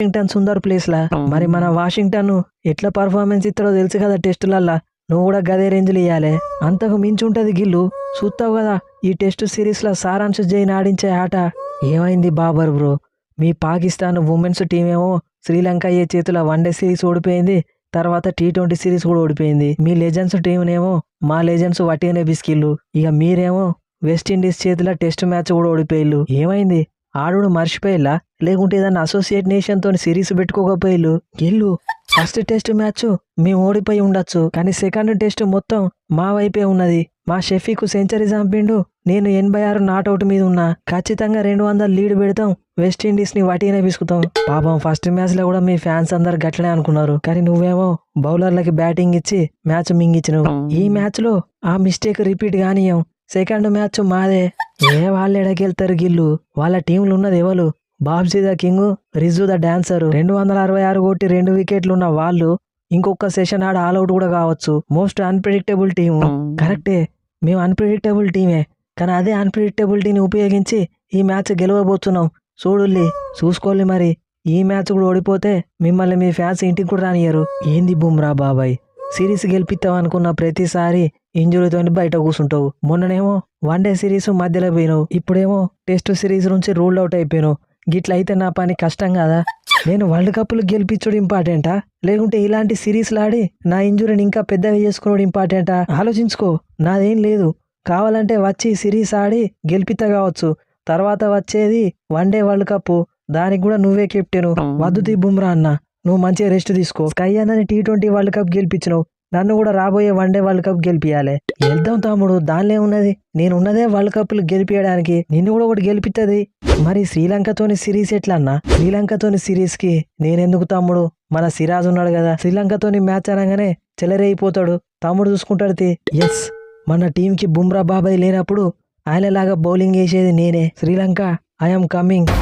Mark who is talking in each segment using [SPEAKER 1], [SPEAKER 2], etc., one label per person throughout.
[SPEAKER 1] Washington Sundar place లా. మరి మన Washington ఎట్లా పర్ఫార్మెన్స్ ఇస్తాడో తెలుసు కదా టెస్టులల్లా. నువ్వు కూడా గదే రేంజ్లు ఇయ్యాలి. అంతకు మించి ఉంటది గిల్లు. చూస్తావు కదా ఈ టెస్ట్ సిరీస్ లో సారాంశ్ జైన్ ఆడించే ఆట. ఏమైంది బాబర్ బ్రో, మీ పాకిస్తాన్ ఉమెన్స్ టీం ఏమో శ్రీలంక ఏ చేతుల వన్డే సిరీస్ ఓడిపోయింది, తర్వాత T20 సిరీస్ కూడా ఓడిపోయింది. మీ లెజెండ్స్ టీంనేమో మా లెజెండ్స్ వట్టిగానే బిస్కిళ్ళు. ఇక మీరేమో వెస్టిండీస్ చేతుల టెస్ట్ మ్యాచ్ కూడా ఓడిపోయిల్లు. ఏమైంది ఆడుడు మర్చిపోయిల్లా, లేకుంటే ఏదన్నా అసోసియేట్ నేషన్ తోని సిరీస్ పెట్టుకోకపోయిల్లు? గిల్లు ఫస్ట్ టెస్ట్ మ్యాచ్ మేము ఓడిపోయి ఉండొచ్చు, కానీ సెకండ్ టెస్ట్ మొత్తం మా వైపే ఉన్నది. మా షెఫీకు సెంచరీ చంపిండు, నేను 86 నాట్అవుట్ మీద ఉన్నా. ఖచ్చితంగా 200 లీడ్ పెడతాం, వెస్టిండీస్ ని వటిగానే బిసుకుతాం. పాపం ఫస్ట్ మ్యాచ్ లో కూడా మీ ఫ్యాన్స్ అందరు గట్లనే అనుకున్నారు, కానీ నువ్వేమో బౌలర్లకి బ్యాటింగ్ ఇచ్చి మ్యాచ్ మింగిచ్చినావు. ఈ మ్యాచ్ లో ఆ మిస్టేక్ రిపీట్ కానీయం. సెకండ్ మ్యాచ్ మాదే. వాళ్ళు ఎడకెళ్తారు గిల్లు, వాళ్ళ టీంలు ఉన్నది ఎవరు? Babji the king, Riju the dancer. 266 కొట్టి 2 వికెట్లు ఉన్న వాళ్ళు ఇంకొక సెషన్ ఆడ ఆల్అౌట్ కూడా కావచ్చు. Most unpredictable team. కరెక్టే, మేము అన్ప్రెడిక్టబుల్ టీమే, కానీ అదే అన్ప్రెడిక్టబిలిటీని ఉపయోగించి ఈ మ్యాచ్ గెలవబోతున్నాం. చూడుల్లి, చూసుకోవాలి. మరి ఈ మ్యాచ్ కూడా ఓడిపోతే మిమ్మల్ని మీ ఫ్యాన్స్ ఇంటికి కూడా రానియరు. ఏంది బుమ్రా బాబాయ్, సిరీస్ గెలిపిస్తావు అనుకున్న ప్రతిసారి ఇంజురీతో బయట కూర్చుంటావు. మొన్ననేమో వన్డే సిరీస్ మధ్యలో పోయినావు, ఇప్పుడేమో టెస్ట్ సిరీస్ నుంచి రూల్ అవుట్ అయిపోయినావు. గిట్ల అయితే నా పని కష్టం కదా. నేను వరల్డ్ కప్లు గెలిపించడం ఇంపార్టెంటా, లేకుంటే ఇలాంటి సిరీస్లు ఆడి నా ఇంజురీని ఇంకా పెద్దగా చేసుకున్నాడు ఇంపార్టెంటా? ఆలోచించుకో. నాదేం లేదు, కావాలంటే వచ్చి సిరీస్ ఆడి గెలిపిత కావచ్చు, తర్వాత వచ్చేది వన్డే వరల్డ్ కప్, దానికి కూడా నువ్వే కెప్టెను. వద్దు బుమ్రా అన్న, నువ్వు మంచిగా రెస్ట్ తీసుకో. స్కై అన్నని T20 వరల్డ్ కప్ గెలిపించినావు, నన్ను కూడా రాబోయే వన్డే వరల్డ్ కప్ గెలిపియాలి. వెళ్దాం తమ్ముడు, దానిలో ఉన్నది. నేనున్నదే వరల్డ్ కప్లు గెలిపియడానికి, నిన్ను కూడా ఒకటి గెలిపిస్తుంది. మరి శ్రీలంకతోని సిరీస్ ఎట్లా అన్నా? శ్రీలంకతోని సిరీస్ కి నేనెందుకు తమ్ముడు, మన సిరాజ్ ఉన్నాడు కదా, శ్రీలంకతోని మ్యాచ్ అనగానే చెలరైపోతాడు, తమ్ముడు చూసుకుంటాడు. ఎస్, మన టీంకి బుమ్రా బాబాయ్ లేనప్పుడు ఆయనలాగా బౌలింగ్ వేసేది నేనే. Sri Lanka, I'm coming.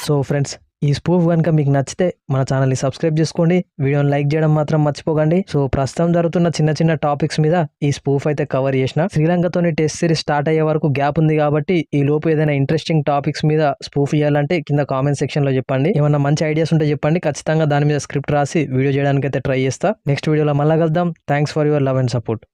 [SPEAKER 1] So friends, ఈ స్పూఫ్ కనుక మీకు నచ్చితే మన ఛానల్ని సబ్స్క్రైబ్ చేసుకోండి, వీడియోని లైక్ చేయడం మాత్రం మర్చిపోకండి. సో ప్రస్తుతం జరుగుతున్న చిన్న చిన్న టాపిక్స్ మీద ఈ స్పూఫ్ అయితే కవర్ చేసిన. శ్రీలంకతోని టెస్ట్ సిరీస్ స్టార్ట్ అయ్యే వరకు గ్యాప్ ఉంది కాబట్టి ఈ లోపు ఏదైనా ఇంట్రెస్టింగ్ టాపిక్స్ మీద స్పూఫ్ ఇవ్వాలంటే కింద కామెంట్ సెక్షన్ లో చెప్పండి. ఏమన్నా మంచి ఐడియాస్ ఉంటే చెప్పండి, ఖచ్చితంగా దాని మీద స్క్రిప్ట్ రాసి వీడియో చేయడానికి అయితే ట్రై చేస్తా. నెక్స్ట్ వీడియోలో మళ్ళా కలుద్దాం. Thanks for your love and support.